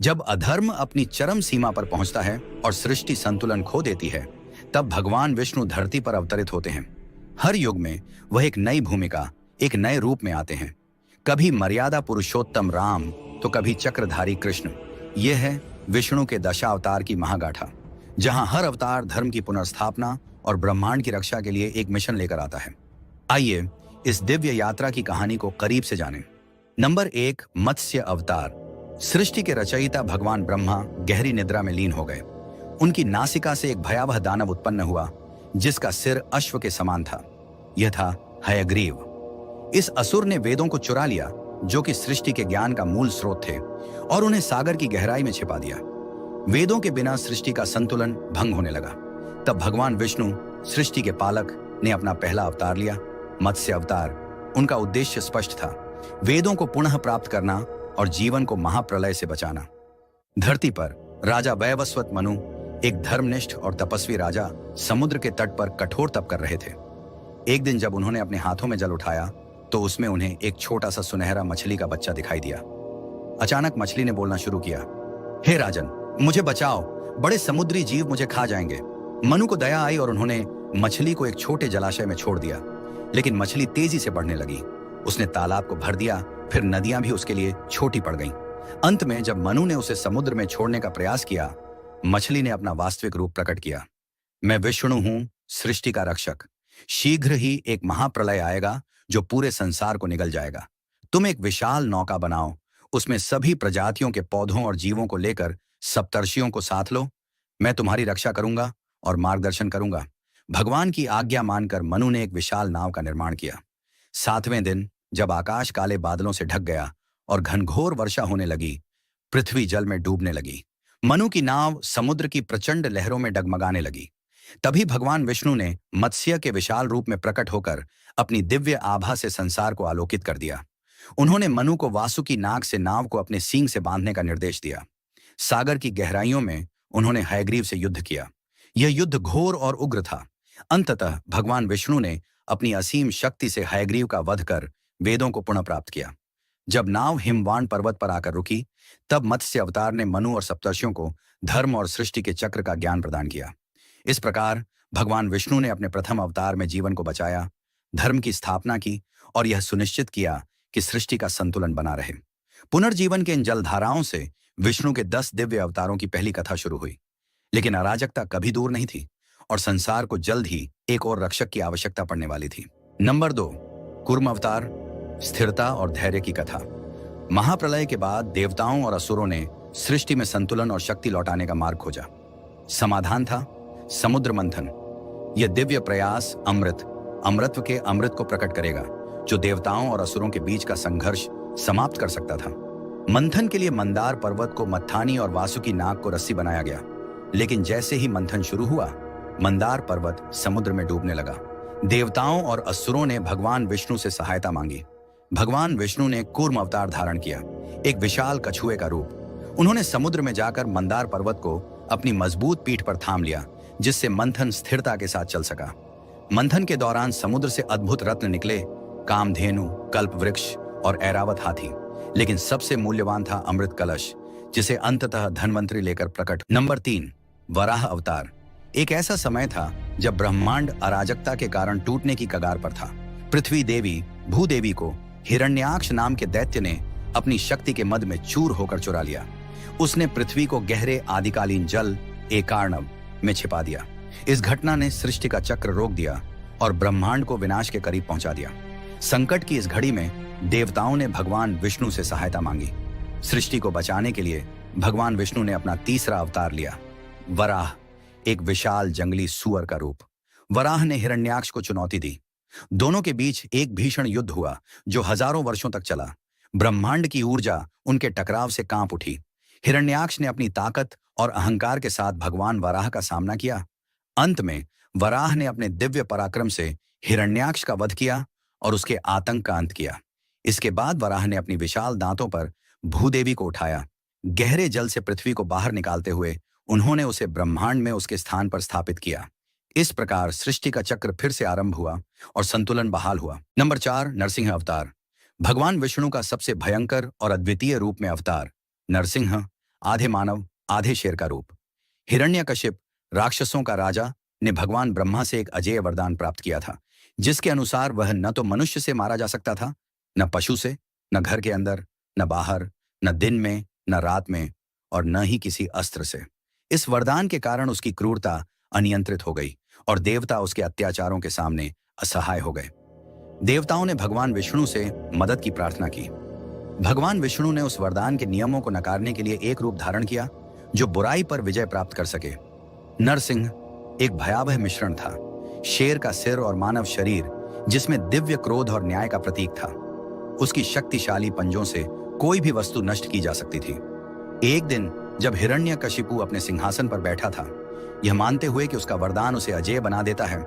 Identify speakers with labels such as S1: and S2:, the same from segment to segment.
S1: जब अधर्म अपनी चरम सीमा पर पहुंचता है और सृष्टि संतुलन खो देती है, तब भगवान विष्णु धरती पर अवतरित होते हैं। हर युग में वह एक नई भूमिका, एक नए रूप में आते हैं। कभी मर्यादा पुरुषोत्तम राम, तो कभी चक्रधारी कृष्ण। यह है विष्णु के दशावतार की महागाथा, जहां हर अवतार धर्म की पुनर्स्थापना और ब्रह्मांड की रक्षा के लिए एक मिशन लेकर आता है। आइए इस दिव्य यात्रा की कहानी को करीब से जानें। नंबर 1, मत्स्य अवतार। सृष्टि के रचयिता भगवान ब्रह्मा गहरी निद्रा में लीन हो गए। उनकी नासिका से एक भयावह दानव उत्पन्न हुआ, जिसका सिर अश्व के समान था। यह था हयग्रीव। इस असुर ने वेदों को चुरा लिया, जो कि सृष्टि के ज्ञान का मूल स्रोत थे, और उन्हें सागर की गहराई में छिपा दिया। वेदों के बिना सृष्टि का संतुलन भंग होने लगा। तब भगवान विष्णु, सृष्टि के पालक, ने अपना पहला अवतार लिया, मत्स्य अवतार। उनका उद्देश्य स्पष्ट था, वेदों को पुनः प्राप्त करना और जीवन को महाप्रलय से बचाना। धरती पर राजा वैवस्वत मनु, एक धर्मनिष्ठ और तपस्वी राजा, समुद्र के तट पर कठोर तप कर रहे थे। एक दिन जब उन्होंने अपने हाथों में जल उठाया, तो उसमें उन्हें एक छोटा सा सुनहरा मछली का बच्चा दिखाई दिया। अचानक मछली ने बोलना शुरू किया, हे राजन, मुझे बचाओ, बड़े समुद्री जीव मुझे खा जाएंगे। मनु को दया आई और उन्होंने मछली को एक छोटे जलाशय में छोड़ दिया। लेकिन मछली तेजी से बढ़ने लगी। उसने तालाब को भर दिया, फिर नदियां भी उसके लिए छोटी पड़ गईं। अंत में जब मनु ने उसे समुद्र में छोड़ने का प्रयास किया, मछली ने अपना वास्तविक रूप प्रकट किया। मैं विष्णु हूं, सृष्टि का रक्षक। शीघ्र ही एक महाप्रलय आएगा जो पूरे संसार को निगल जाएगा। तुम एक विशाल नौका बनाओ, उसमें सभी प्रजातियों के पौधों और जीवों को लेकर सप्तर्षियों को साथ लो। मैं तुम्हारी रक्षा करूंगा और मार्गदर्शन करूंगा। भगवान की आज्ञा मानकर मनु ने एक विशाल नाव का निर्माण किया। 7वें दिन जब आकाश काले बादलों से ढक गया और घनघोर वर्षा होने लगी, पृथ्वी जल में डूबने लगी। मनु की नाव समुद्र की प्रचंड लहरों में डगमगाने लगी। तभी भगवान विष्णु ने मत्स्य के विशाल रूप में प्रकट होकर अपनी दिव्य आभा से संसार को आलोकित कर दिया। उन्होंने मनु को वासुकी नाग से नाव को अपने सींग से बांधने का निर्देश दिया। सागर की गहराइयों में उन्होंने हयग्रीव से युद्ध किया। यह युद्ध घोर और उग्र था। अंततः भगवान विष्णु ने अपनी असीम शक्ति से हयग्रीव का वध कर वेदों को पुनः प्राप्त किया। जब नाव हिमवान पर्वत पर आकर रुकी, तब मत्स्य अवतार ने मनु और सप्तर्षियों को धर्म और सृष्टि के चक्र का ज्ञान प्रदान किया। इस प्रकार भगवान विष्णु ने अपने प्रथम अवतार में जीवन को बचाया, धर्म की स्थापना की और यह सुनिश्चित किया कि सृष्टि का संतुलन बना रहे। पुनर्जीवन के इन जलधाराओं से विष्णु के 10 दिव्य अवतारों की पहली कथा शुरू हुई। लेकिन अराजकता कभी दूर नहीं थी और संसार को जल्द ही एक और रक्षक की आवश्यकता पड़ने वाली थी। नंबर 2, कूर्म अवतार। स्थिरता और धैर्य की कथा। महाप्रलय के बाद देवताओं और असुरों ने सृष्टि में संतुलन और शक्ति लौटाने का मार्ग खोजा। समाधान था समुद्र मंथन। यह दिव्य प्रयास अमृतत्व के अमृत को प्रकट करेगा, जो देवताओं और असुरों के बीच का संघर्ष समाप्त कर सकता था। मंथन के लिए मंदार पर्वत को मत्थानी और वासुकी नाग को रस्सी बनाया गया। लेकिन जैसे ही मंथन शुरू हुआ, मंदार पर्वत समुद्र में डूबने लगा। देवताओं और असुरों ने भगवान विष्णु से सहायता मांगी। भगवान विष्णु ने कूर्म अवतार धारण किया, एक विशाल कछुए का रूप। उन्होंने समुद्र में जाकर मंदार पर्वत को अपनी मजबूत पीठ पर थाम लिया, जिससे मंथन स्थिरता के साथ चल सका। मंथन के दौरान समुद्र से अद्भुत रत्न निकले, कामधेनु, कल्प वृक्ष और ऐरावत हाथी। लेकिन सबसे मूल्यवान था अमृत कलश, जिसे अंततः धन्वंतरी लेकर प्रकट। नंबर 3, वराह अवतार। एक ऐसा समय था जब ब्रह्मांड अराजकता के कारण टूटने की कगार पर था। पृथ्वी देवी भूदेवी को हिरण्याक्ष नाम के दैत्य ने अपनी शक्ति के मद में चूर होकर चुरा लिया। उसने पृथ्वी को गहरे आदिकालीन जल एकार्णव में छिपा दिया। इस घटना ने सृष्टि का चक्र रोक दिया और ब्रह्मांड को विनाश के करीब पहुंचा दिया। संकट की इस घड़ी में देवताओं ने भगवान विष्णु से सहायता मांगी। सृष्टि को बचाने के लिए भगवान विष्णु ने अपना तीसरा अवतार लिया, वराह, एक विशाल जंगली सुअर का रूप। वराह ने हिरण्याक्ष को चुनौती दी। दोनों के बीच एक भीषण युद्ध हुआ जो हजारों वर्षों तक चला। ब्रह्मांड की ऊर्जा उनके टकराव से कांप उठी। हिरण्याक्ष ने अपनी ताकत और अहंकार के साथ भगवान वराह का सामना किया। अंत में वराह ने अपने दिव्य पराक्रम से हिरण्याक्ष का वध किया और उसके आतंक का अंत किया। इसके बाद वराह ने अपनी विशाल दांतों पर भूदेवी को उठाया। गहरे जल से पृथ्वी को बाहर निकालते हुए उन्होंने उसे ब्रह्मांड में उसके स्थान पर स्थापित किया। इस प्रकार सृष्टि का चक्र फिर से आरंभ हुआ और संतुलन बहाल हुआ। नंबर 4, नरसिंह अवतार। भगवान विष्णु का सबसे भयंकर और अद्वितीय रूप में अवतार नरसिंह आधे मानव आधे शेर का रूप। हिरण्यकशिप, राक्षसों का राजा, ने भगवान ब्रह्मा से एक अजेय वरदान प्राप्त किया था, जिसके अनुसार वह न तो मनुष्य से मारा जा सकता था, न पशु से, न घर के अंदर, न बाहर, न दिन में, न रात में, और न ही किसी अस्त्र से। इस वरदान के कारण उसकी क्रूरता अनियंत्रित हो गई और देवता उसके अत्याचारों के सामने असहाय हो गए। देवताओं ने भगवान विष्णु से मदद की प्रार्थना की। भगवान विष्णु ने उस वरदान के नियमों को नकारने के लिए एक रूप धारण किया जो बुराई पर विजय प्राप्त कर सके। नरसिंह एक भयावह मिश्रण था, शेर का सिर और मानव शरीर जिसमें दिव्य क्रोध और न्याय का प्रतीक था। उसकी शक्तिशाली पंजों से कोई भी वस्तु नष्ट की जा सकती थी। एक दिन जब हिरण्यकशिपु अपने सिंहासन पर बैठा था, यह मानते हुए कि उसका वरदान उसे अजेय बना देता है,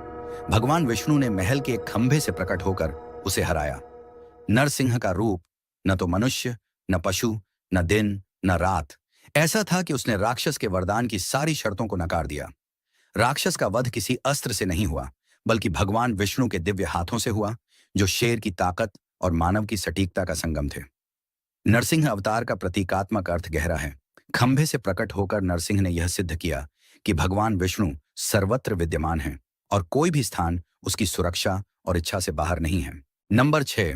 S1: भगवान विष्णु ने महल के एक खंभे से प्रकट होकर उसे हराया। नरसिंह का रूप न तो मनुष्य, न पशु, न दिन, न रात, ऐसा था कि उसने राक्षस के वरदान की सारी शर्तों को नकार दिया। राक्षस का वध किसी अस्त्र से नहीं हुआ, बल्कि भगवान विष्णु के दिव्य हाथों से हुआ, जो शेर की ताकत और मानव की सटीकता का संगम थे। नरसिंह अवतार का प्रतीकात्मक अर्थ गहरा है। खंभे से प्रकट होकर नरसिंह ने यह सिद्ध किया कि भगवान विष्णु सर्वत्र विद्यमान है और कोई भी स्थान उसकी सुरक्षा और इच्छा से बाहर नहीं है। नंबर 6,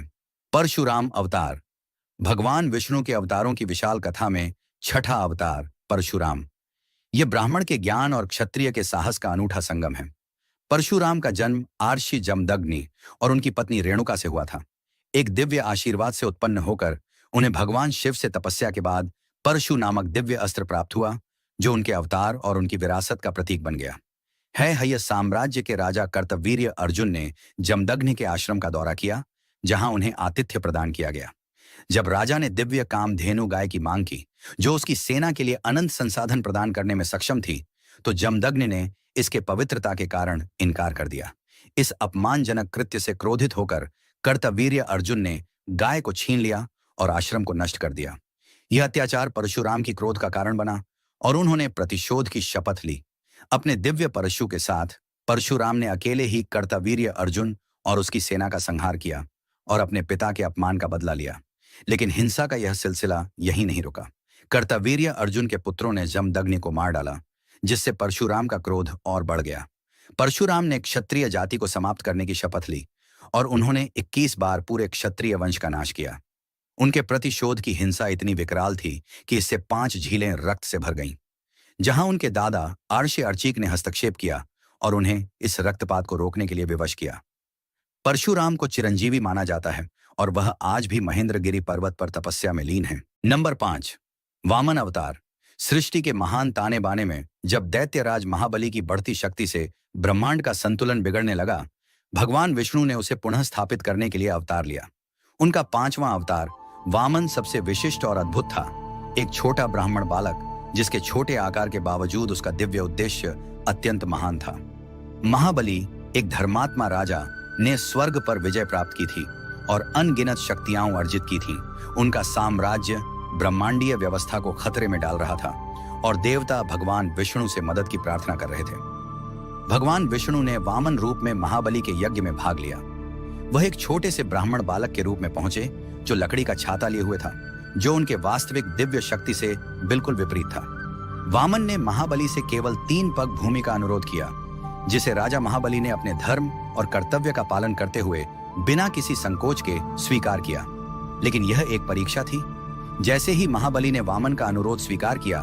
S1: परशुराम अवतार। भगवान विष्णु के अवतारों की विशाल कथा में छठा अवतार परशुराम। यह ब्राह्मण के ज्ञान और क्षत्रिय के साहस का अनूठा संगम है। परशुराम का जन्म आर्षि जमदग्नि और उनकी पत्नी रेणुका से हुआ था। एक दिव्य आशीर्वाद से उत्पन्न होकर उन्हें भगवान शिव से तपस्या के बाद परशु नामक दिव्य अस्त्र प्राप्त हुआ, जो उनके अवतार और उनकी विरासत का प्रतीक बन गया। यह साम्राज्य के राजा कर्तवीर्य अर्जुन ने जमदग्नि के आश्रम का दौरा किया, जहां उन्हें आतिथ्य प्रदान किया गया। जब राजा ने दिव्य कामधेनु गाय की मांग की, जो उसकी सेना के लिए अनंत संसाधन प्रदान करने में सक्षम थी, तो जमदग्नि ने इसके पवित्रता के कारण इनकार कर दिया। इस अपमानजनक कृत्य से क्रोधित होकर कर्तवीर्य अर्जुन ने गाय को छीन लिया और आश्रम को नष्ट कर दिया। यह अत्याचार परशुराम की क्रोध का कारण बना और उन्होंने प्रतिशोध की शपथ ली। अपने दिव्य परशु के साथ परशुराम ने अकेले ही कर्तवीर्य अर्जुन और उसकी सेना का संहार किया और अपने पिता के अपमान का बदला लिया। लेकिन हिंसा का यह सिलसिला यहीं नहीं रुका। कर्तवीर्य अर्जुन के पुत्रों ने जमदग्नि को मार डाला, जिससे परशुराम का क्रोध और बढ़ गया। परशुराम ने क्षत्रिय जाति को समाप्त करने की शपथ ली और उन्होंने 21 बार पूरे क्षत्रिय वंश का नाश किया। उनके प्रतिशोध की हिंसा इतनी विकराल थी कि इससे 5 झीलें रक्त से भर गईं। जहां उनके दादा आर्षि अर्चिक ने हस्तक्षेप किया और उन्हें इस रक्तपात को रोकने के लिए विवश किया। परशुराम को चिरंजीवी माना जाता है और वह आज भी महेंद्रगिरी पर्वत पर तपस्या में लीन है। नंबर 5, वामन अवतार। सृष्टि के महान ताने बाने में जब दैत्यराज महाबली की बढ़ती शक्ति से ब्रह्मांड का संतुलन बिगड़ने लगा, भगवान विष्णु ने उसे पुनः स्थापित करने के लिए अवतार लिया। उनका 5वां अवतार वामन सबसे विशिष्ट और अद्भुत था। एक छोटा ब्राह्मण बालक, जिसके छोटे आकार के बावजूद उसका दिव्य उद्देश्य अत्यंत महान था। महाबली, एक धर्मात्मा राजा, ने स्वर्ग पर विजय प्राप्त की थी और अनगिनत शक्तियां अर्जित की थीं। उनका साम्राज्य ब्रह्मांडीय व्यवस्था को खतरे में डाल रहा था और देवता भगवान विष्णु से मदद की प्रार्थना कर रहे थे। भगवान विष्णु ने वामन रूप में महाबली के यज्ञ में भाग लिया। वह एक छोटे से ब्राह्मण बालक के रूप में पहुंचे, जो लकड़ी का छाता लिए हुए था, जो उनके वास्तविक दिव्य शक्ति से बिल्कुल विपरीत था। वामन ने महाबली से केवल 3 पग भूमि का अनुरोध किया, जिसे राजा महाबली ने अपने धर्म और कर्तव्य का पालन करते हुए बिना किसी संकोच के स्वीकार किया। लेकिन यह एक परीक्षा थी। जैसे ही महाबली ने वामन का अनुरोध स्वीकार किया,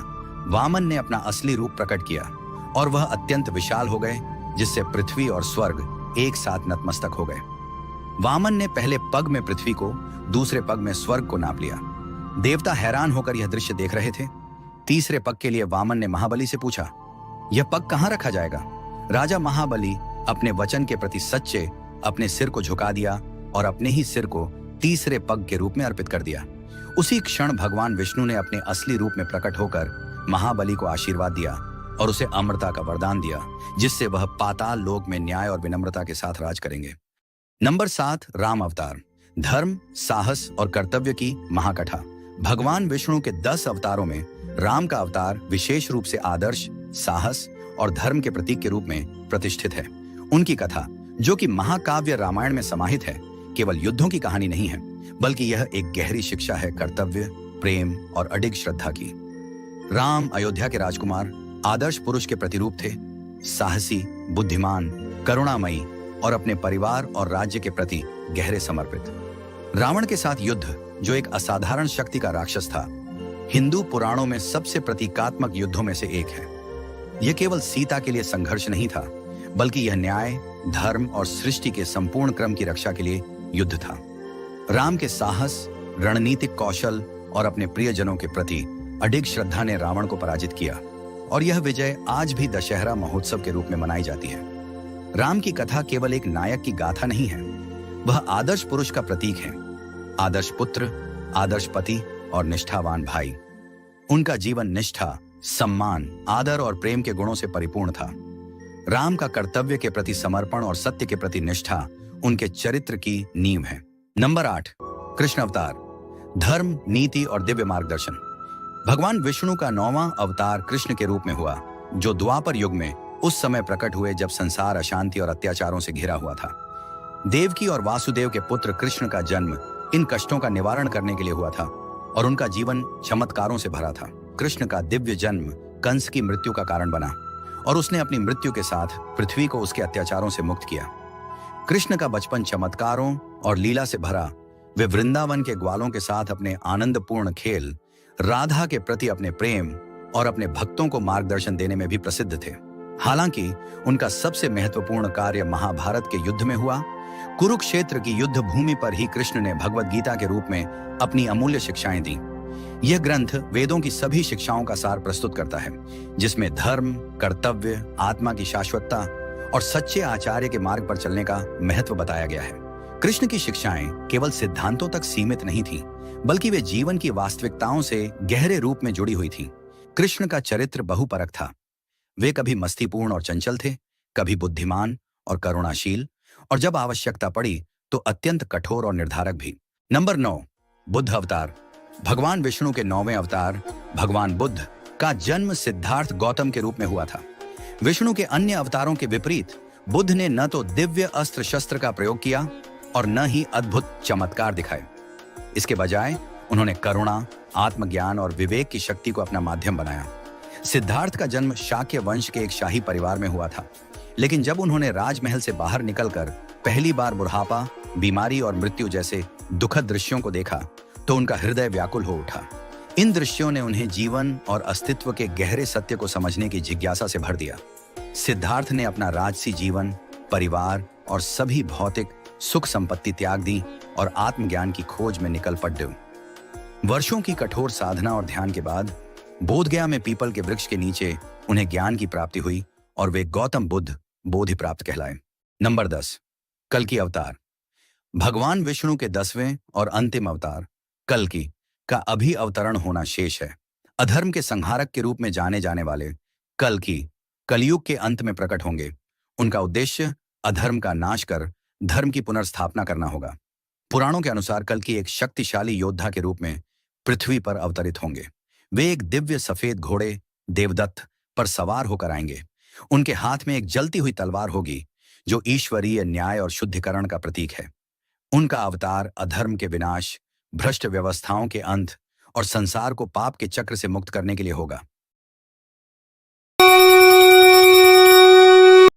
S1: वामन ने अपना असली रूप प्रकट किया और वह अत्यंत विशाल हो गए, जिससे पृथ्वी और स्वर्ग एक साथ नतमस्तक हो गए। वामन ने पहले पग में पृथ्वी को, दूसरे पग में स्वर्ग को नाप लिया। देवता हैरान होकर यह दृश्य देख रहे थे। तीसरे पग के लिए वामन ने महाबली से पूछा, यह पग कहां रखा जाएगा? राजा महाबली अपने वचन के प्रति सच्चे अपने सिर को झुका दिया और अपने ही सिर को तीसरे पग के रूप में अर्पित कर दिया। उसी क्षण भगवान विष्णु ने अपने असली रूप में प्रकट होकर महाबली को आशीर्वाद दिया और उसे अमरता का वरदान दिया, जिससे वह पाताल लोक में न्याय और विनम्रता के साथ राज करेंगे। नंबर 7, राम अवतार। धर्म, साहस और कर्तव्य की महाकथा। भगवान विष्णु के 10 अवतारों में राम का अवतार विशेष रूप से आदर्श, साहस और धर्म के प्रतीक के रूप में प्रतिष्ठित है। उनकी कथा, जो कि महाकाव्य रामायण में समाहित है, केवल युद्धों की कहानी नहीं है, बल्कि यह एक गहरी शिक्षा है कर्तव्य, प्रेम और अडिग श्रद्धा की। राम अयोध्या के राजकुमार आदर्श पुरुष के प्रतिरूप थे, साहसी, बुद्धिमान, करुणामयी और अपने परिवार और राज्य के प्रति गहरे समर्पित। रावण के साथ युद्ध, जो एक असाधारण शक्ति का राक्षस था, हिंदू पुराणों में सबसे प्रतीकात्मक युद्धों में से एक है। यह केवल सीता के लिए संघर्ष नहीं था, बल्कि यह न्याय, धर्म और सृष्टि के संपूर्ण क्रम की रक्षा के लिए युद्ध था। राम के साहस, रणनीतिक कौशल और अपने प्रियजनों के प्रति अडिग श्रद्धा ने रावण को पराजित किया, और यह विजय आज भी दशहरा महोत्सव के रूप में मनाई जाती है। राम की कथा केवल एक नायक की गाथा नहीं है, वह आदर्श पुरुष का प्रतीक है। आदर्श पुत्र, आदर्श पति और निष्ठावान भाई। उनका जीवन निष्ठा, सम्मान, आदर और प्रेम के गुणों से परिपूर्ण था। राम का कर्तव्य के प्रति समर्पण और सत्य के प्रति निष्ठा उनके चरित्र की नींव है। नंबर 8, कृष्ण अवतार, धर्म, नीति और दिव्य मार्गदर्शन। भगवान विष्णु का 9वां अवतार कृष्ण के रूप में हुआ, जो द्वापर युग में उस समय प्रकट हुए जब संसार अशांति और अत्याचारों से घिरा हुआ था। देवकी और वासुदेव के पुत्र कृष्ण का जन्म इन कष्टों का निवारण करने के लिए हुआ था, और उनका जीवन चमत्कारों से भरा था। कृष्ण का दिव्य जन्म कंस की मृत्यु का कारण बना, और उसने अपनी मृत्यु के साथ पृथ्वी को उसके अत्याचारों से मुक्त किया। कृष्ण का बचपन चमत्कारों और लीला से भरा। वे वृंदावन के ग्वालों के साथ अपने आनंदपूर्ण खेल, राधा के प्रति अपने प्रेम और अपने भक्तों को मार्गदर्शन देने में भी प्रसिद्ध थे। हालांकि उनका सबसे महत्वपूर्ण कार्य महाभारत के युद्ध में हुआ। कुरुक्षेत्र की युद्ध भूमि पर ही कृष्ण ने भगवद गीता के रूप में अपनी अमूल्य शिक्षाएं दी। यह ग्रंथ वेदों की सभी शिक्षाओं का सार प्रस्तुत करता है, जिसमें धर्म, कर्तव्य, आत्मा की शाश्वतता और सच्चे आचार्य के मार्ग पर चलने का महत्व बताया गया है। कृष्ण की शिक्षाएं केवल सिद्धांतों तक सीमित नहीं थीं, बल्कि वे जीवन की वास्तविकताओं से गहरे रूप में जुड़ी हुई थीं। कृष्ण का चरित्र बहुपरक था। वे कभी मस्तीपूर्ण और चंचल थे, कभी बुद्धिमान और करुणाशील, और जब आवश्यकता पड़ी तो अत्यंत कठोर और निर्धारक भी। नंबर 9, बुद्ध अवतार। भगवान विष्णु के 9वें अवतार भगवान बुद्ध का जन्म सिद्धार्थ गौतम के रूप में हुआ था। विष्णु के अन्य अवतारों के विपरीत बुद्ध ने न तो दिव्य अस्त्र शस्त्र का प्रयोग किया और न ही अद्भुत चमत्कार दिखाए। इसके बजाय उन्होंने करुणा, आत्मज्ञान और विवेक की शक्ति को अपना माध्यम बनाया। सिद्धार्थ का जन्म शाक्य वंश के एक शाही परिवार में हुआ था, लेकिन जब उन्होंने राजमहल से बाहर निकलकर पहली बार बुढ़ापा, बीमारी और मृत्यु जैसे दुखद दृश्यों को देखा, तो उनका हृदय व्याकुल हो उठा। इन दृश्यों ने उन्हें जीवन और अस्तित्व के गहरे सत्य को समझने की जिज्ञासा से भर दिया। सिद्धार्थ ने अपना राजसी जीवन, परिवार और सभी भौतिक सुख संपत्ति त्याग दी और आत्मज्ञान की खोज में निकल पड़े। वर्षों की कठोर साधना और ध्यान के बाद बोधगया में पीपल के वृक्ष के नीचे उन्हें ज्ञान की प्राप्ति हुई और वे गौतम बुद्ध बोधि प्राप्त कहलाए। नंबर 10, कल्कि अवतार। भगवान विष्णु के 10वें और अंतिम अवतार कल्कि का अभी अवतरण होना शेष है। अधर्म के संहारक के रूप में जाने जाने वाले कल्कि कलयुग के अंत में प्रकट होंगे। उनका उद्देश्य अधर्म का नाश कर धर्म की पुनर्स्थापना करना होगा। पुराणों के अनुसार कल्कि एक शक्तिशाली योद्धा के रूप में पृथ्वी पर अवतरित होंगे। वे एक दिव्य सफेद घोड़े देवदत्त पर सवार होकर आएंगे। उनके हाथ में एक जलती हुई तलवार होगी, जो ईश्वरीय न्याय और शुद्धिकरण का प्रतीक है। उनका अवतार अधर्म के विनाश, भ्रष्ट व्यवस्थाओं के अंत और संसार को पाप के चक्र से मुक्त करने के लिए होगा।